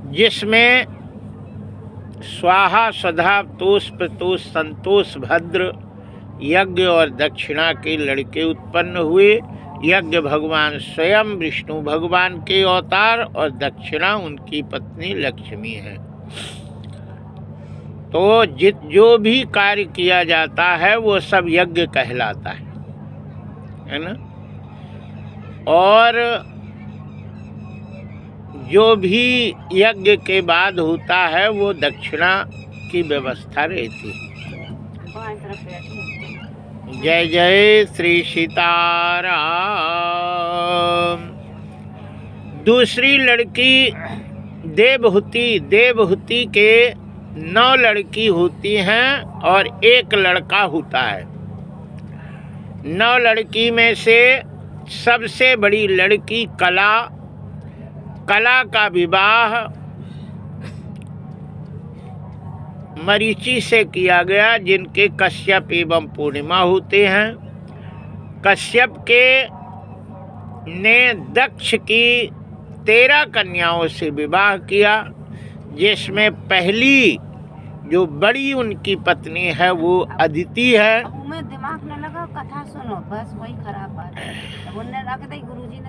जिसमें स्वाहा स्वधा तोष प्रतोष संतोष भद्र यज्ञ और दक्षिणा के लड़के उत्पन्न हुए। यज्ञ भगवान स्वयं विष्णु भगवान के अवतार और दक्षिणा उनकी पत्नी लक्ष्मी है। तो जो भी कार्य किया जाता है वो सब यज्ञ कहलाता है ना। और जो भी यज्ञ के बाद होता है वो दक्षिणा की व्यवस्था रहती है। जय जय श्री सीताराम। दूसरी लड़की देवहूति। देवहूति के 9 लड़की होती हैं और 1 लड़का होता है। 9 लड़की में से सबसे बड़ी लड़की कला। कला का विवाह मरीचि से किया गया, जिनके कश्यप एवं पूर्णिमा होते हैं। कश्यप के ने दक्ष की 13 कन्याओं से विवाह किया, जिसमें पहली जो बड़ी उनकी पत्नी है वो अदिति है। दिमाग न लगा, कथा सुनो, बस वही खराब बात है। बोलने रख दे गुरुजी ने।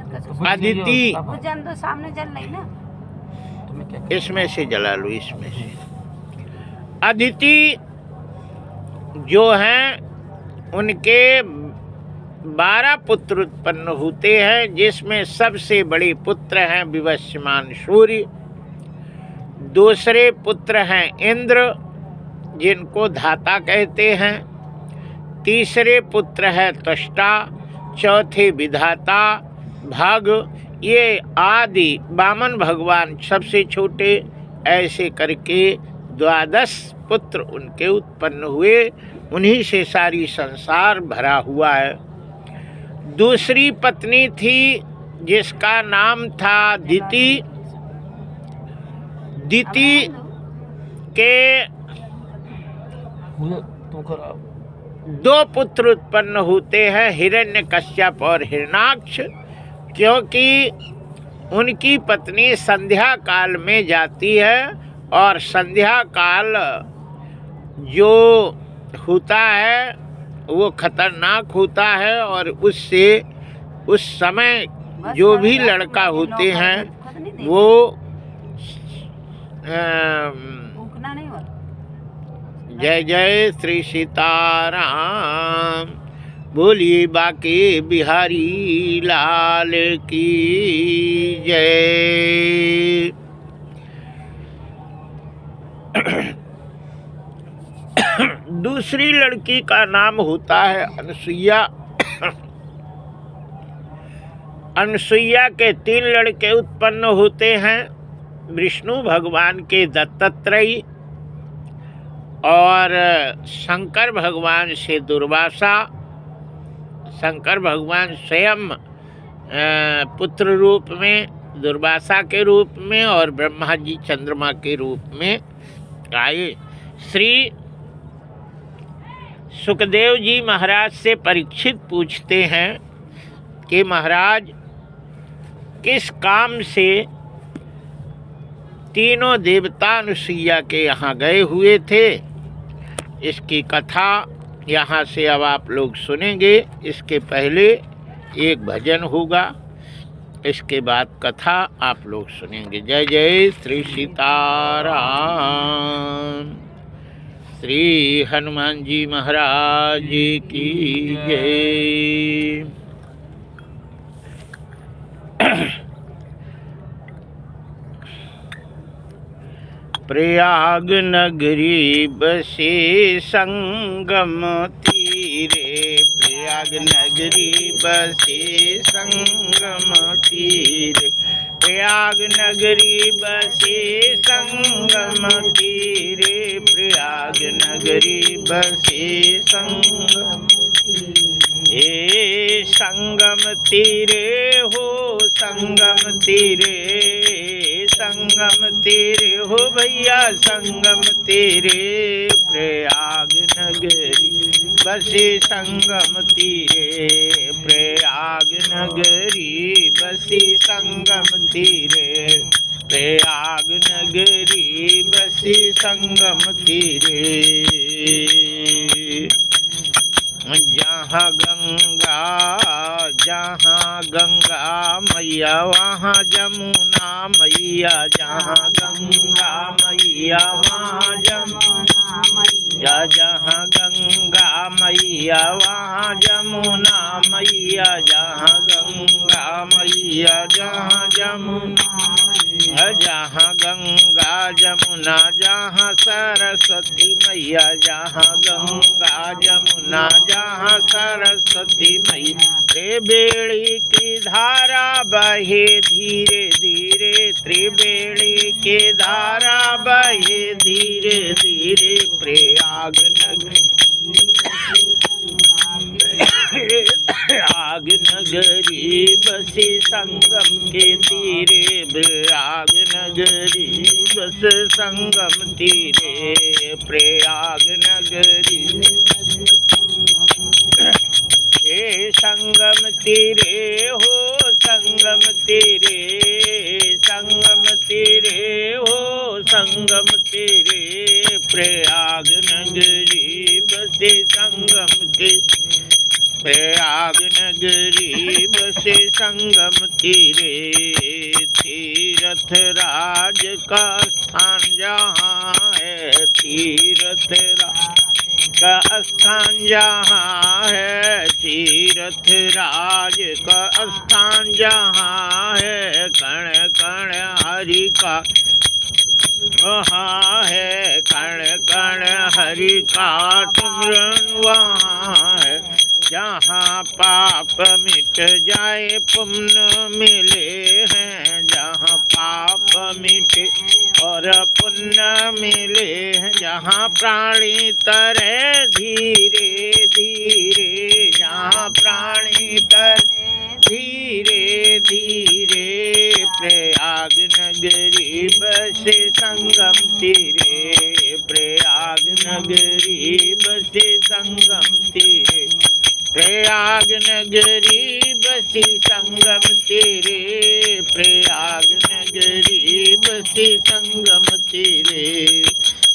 अदिति वो जन तो सामने जल रही ना, इसमें से जला लो, इसमें से। अदिति जो हैं उनके 12 पुत्र उत्पन्न होते हैं, जिसमें सबसे बड़े पुत्र हैं विवस्वान सूर्य। दूसरे पुत्र हैं इंद्र, जिनको धाता कहते हैं। तीसरे पुत्र है त्वष्टा। चौथे विधाता भाग। ये आदि वामन भगवान सबसे छोटे। ऐसे करके 12 पुत्र उनके उत्पन्न हुए। उन्हीं से सारी संसार भरा हुआ है। दूसरी पत्नी थी जिसका नाम था दिति। दिति के 2 पुत्र उत्पन्न होते हैं, हिरण्यकश्यप और हिरणाक्ष। क्योंकि उनकी पत्नी संध्या काल में जाती है और संध्या काल जो होता है वो खतरनाक होता है, और उससे उस समय जो भी लड़का होते हैं वो जय जय श्री सीताराम। बोलिए बाके बिहारी लाल की जय। दूसरी लड़की का नाम होता है अनसुईया। अनसुईया के 3 लड़के उत्पन्न होते हैं, विष्णु भगवान के दत्तात्रेय और शंकर भगवान से दुर्वासा। शंकर भगवान स्वयं पुत्र रूप में, दुर्वासा के रूप में, और ब्रह्मा जी चंद्रमा के रूप में आए। श्री सुखदेव जी महाराज से परीक्षित पूछते हैं कि महाराज किस काम से तीनों देवता अनुसुईया के यहाँ गए हुए थे। इसकी कथा यहाँ से अब आप लोग सुनेंगे। इसके पहले एक भजन होगा, इसके बाद कथा आप लोग सुनेंगे। जय जय श्री सीताराम। श्री हनुमान जी महाराज की जय। प्रयाग नगरी बसे संगम तीरे। प्रयाग नगरी बसे संगम तीरे। प्रयाग नगरी बसे संगम तीरे। प्रयाग नगरी बसे संगम तीरे। संगम तीरे हो संगम तीरे। संगम तेरे हो भैया संगम तेरे। प्रयाग नगरी बसे संगम तीरे। प्रयाग नगरी बसे संगम तीरे। प्रयाग नगरी संगम तीरे। जहाँ गंगा मैया वहाँ जमुना मैया, जहाँ गंगा मैया वहाँ जमुना मैया, जहाँ गंगा मैया वहाँ जमुना मैया, जहाँ गंगा मैया जहाँ जमुना, जहाँ गंगा जमुना जहाँ सरस्वती मैया, जहाँ गंगा जमुना जहाँ सरस्वती मैया। त्रिवेणी की धारा बहे धीरे धीरे, त्रिवेणी की धारा बहे धीरे धीरे, प्रयाग नगरी बसी संगम के तीरे, प्रयाग नगरी बस संगम तीरे, प्रयाग नगरी। हे संगम तीरे हो संगम तीरे, संगम तीरे हो संगम तीरे, प्रयाग नगरी बसे संगम के, प्रयाग नगरी बसे संगम तीरे। तीर्थ राज का स्थान जहाँ है, तीर्थ राज का स्थान जहाँ है, तीर्थ राज का स्थान जहाँ है, कण कण हरि का वहाँ है, कण कण हरि का सिमरन वहाँ है। जहाँ पाप मिट जाए पुण्य मिले हैं, जहाँ पाप मिटे और पुण्य मिले हैं, जहाँ प्राणी तरे धीरे धीरे, जहाँ प्राणी तरे धीरे धीरे, प्रयाग नगरी बसे संगम तीरे, प्रयाग नगरी बसे संगम तीरे, प्रयाग नगरी बसी संगम तीरे, प्रयाग नगरी बसी संगम तीरे।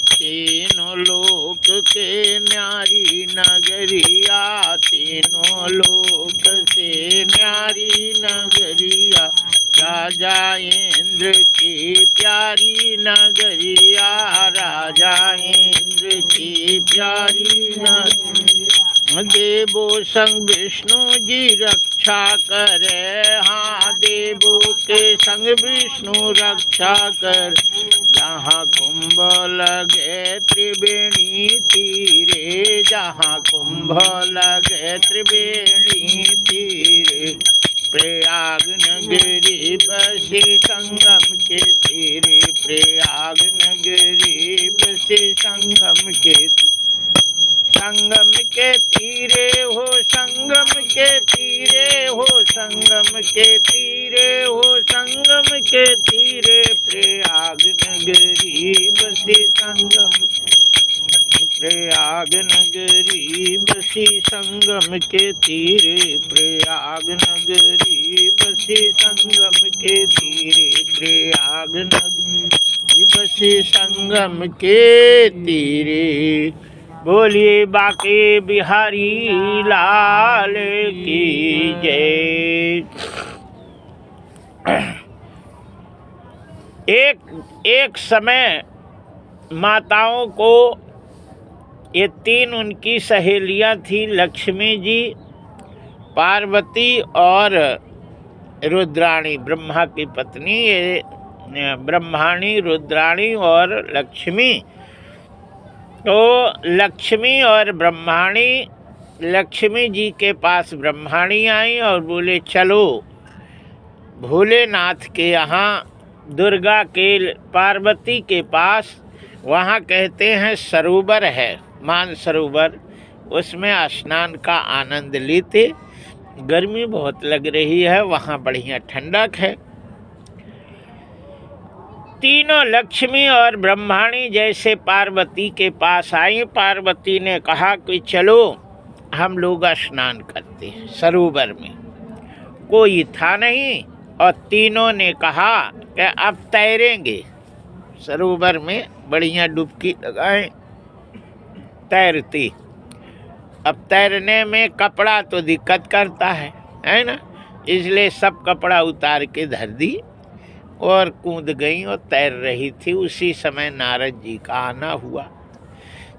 तीनों लोक के न्यारी नगरिया, तीनों लोक से न्यारी नगरिया, राजा इंद्र की प्यारी नगरिया, राजा इंद्र की प्यारी नगरिया। देवो संग विष्णु जी रक्षा करे, हाँ देवो के संग विष्णु रक्षा कर। जहाँ कुंभ लगे त्रिवेणी तीरे, जहाँ कुंभ लगे त्रिवेणी तीरे, प्रयाग नगरी बसी संगम के तीरे, प्रयाग नगरी बसी संगम के तीरे। संगम के तीरे हो संगम के तीरे हो संगम के तीरे हो संगम के तीरे, प्रयाग नगरी बसी संगम, प्रयाग नगरी बसी संगम के तीरे, प्रयाग नगरी बसी संगम के तीरे, प्रयाग नगरी बसी संगम के तीरे। बोलिए बाके बिहारी लाल की जय। एक समय माताओं को, ये तीन उनकी सहेलियां थी, लक्ष्मी जी, पार्वती और रुद्राणी, ब्रह्मा की पत्नी। ये ब्रह्माणी, रुद्राणी और लक्ष्मी। तो लक्ष्मी और ब्रह्माणी, लक्ष्मी जी के पास ब्रह्माणी आई और बोले चलो भोलेनाथ के यहाँ, दुर्गा के, पार्वती के पास, वहाँ कहते हैं सरोवर है, मान सरोवर, उसमें स्नान का आनंद लेते। गर्मी बहुत लग रही है, वहाँ बढ़िया ठंडक है। तीनों लक्ष्मी और ब्रह्माणी जैसे पार्वती के पास आई, पार्वती ने कहा कि चलो हम लोग स्नान करते हैं सरोवर में। कोई था नहीं और तीनों ने कहा कि अब तैरेंगे। सरोवर में बढ़िया डुबकी लगाएं, तैरती। अब तैरने में कपड़ा तो दिक्कत करता है ना, इसलिए सब कपड़ा उतार के धर दी और कूद गई और तैर रही थी। उसी समय नारद जी का आना हुआ।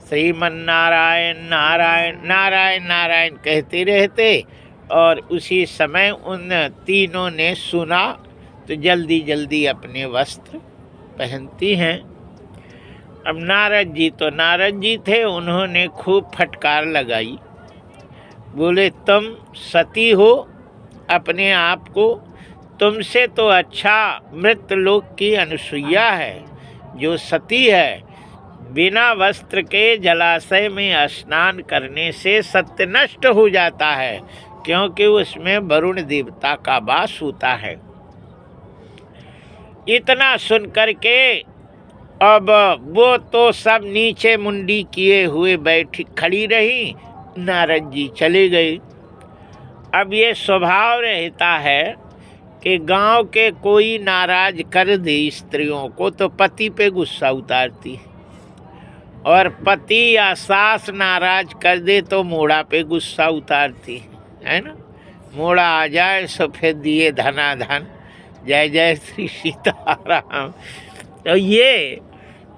श्रीमन्नारायण नारायण नारायण नारायण कहते रहते, और उसी समय उन तीनों ने सुना तो जल्दी जल्दी अपने वस्त्र पहनती हैं। अब नारद जी थे, उन्होंने खूब फटकार लगाई। बोले तुम सती हो अपने आप को, तुमसे तो अच्छा मृतलोक की अनुसुईया है जो सती है। बिना वस्त्र के जलाशय में स्नान करने से सत्य नष्ट हो जाता है, क्योंकि उसमें वरुण देवता का वास होता है। इतना सुन करके अब वो तो सब नीचे मुंडी किए हुए बैठी खड़ी रही, नारद जी चले गए। अब ये स्वभाव रहता है कि गांव के कोई नाराज कर दे स्त्रियों को तो पति पे गुस्सा उतारती है, और पति या सास नाराज कर दे तो मोड़ा पे गुस्सा उतारती है ना। मोड़ा आ जाए सफेद दिए धनाधन, जय जय श्री सीताराम। तो ये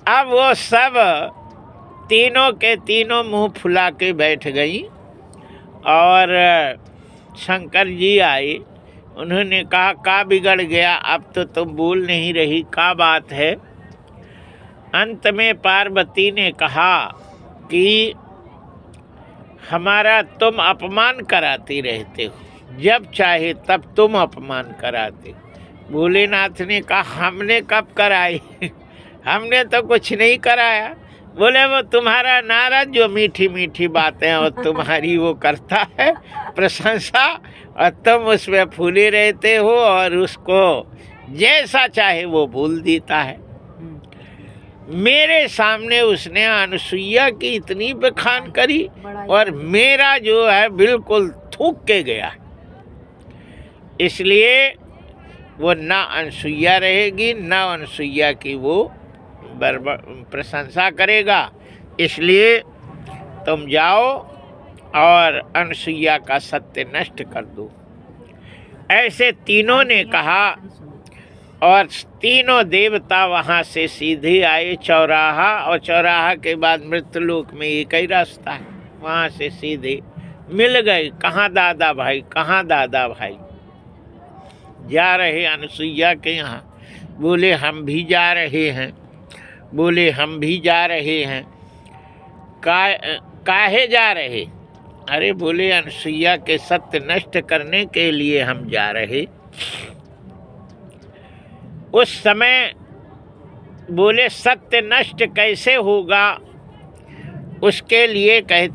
अब वो सब तीनों के तीनों मुंह फुला के बैठ गई, और शंकर जी आए। उन्होंने कहा का बिगड़ गया, अब तो तुम बोल नहीं रही, का बात है। अंत में पार्वती ने कहा कि हमारा तुम अपमान कराते रहते हो, जब चाहे तब तुम अपमान कराते। भोलेनाथ ने कहा हमने कब कराई हमने तो कुछ नहीं कराया। बोले वो तुम्हारा नारद जो मीठी मीठी बातें और तुम्हारी वो करता है प्रशंसा, और तुम उसमें फूले रहते हो और उसको जैसा चाहे वो बोल देता है। मेरे सामने उसने अनुसुईया की इतनी बखान करी, और मेरा जो है बिल्कुल थूक के गया। इसलिए वो ना अनुसुईया रहेगी, ना अनुसुईया की वो प्रशंसा करेगा। इसलिए तुम जाओ और अनुसुईया का सत्य नष्ट कर दो। ऐसे तीनों ने कहा, और तीनों देवता वहाँ से सीधे आए चौराहा, और चौराहा के बाद मृतलोक में एक ही रास्ता है, वहाँ से सीधे मिल गए। कहाँ दादा भाई, कहाँ दादा भाई। जा रहे अनुसुईया के यहाँ। बोले हम भी जा रहे हैं। बोले हम भी जा रहे हैं। काहे जा रहे? अरे बोले अनुसुईया के सत्य नष्ट करने के लिए हम जा रहे। उस समय बोले सत्य नष्ट कैसे होगा, उसके लिए कहते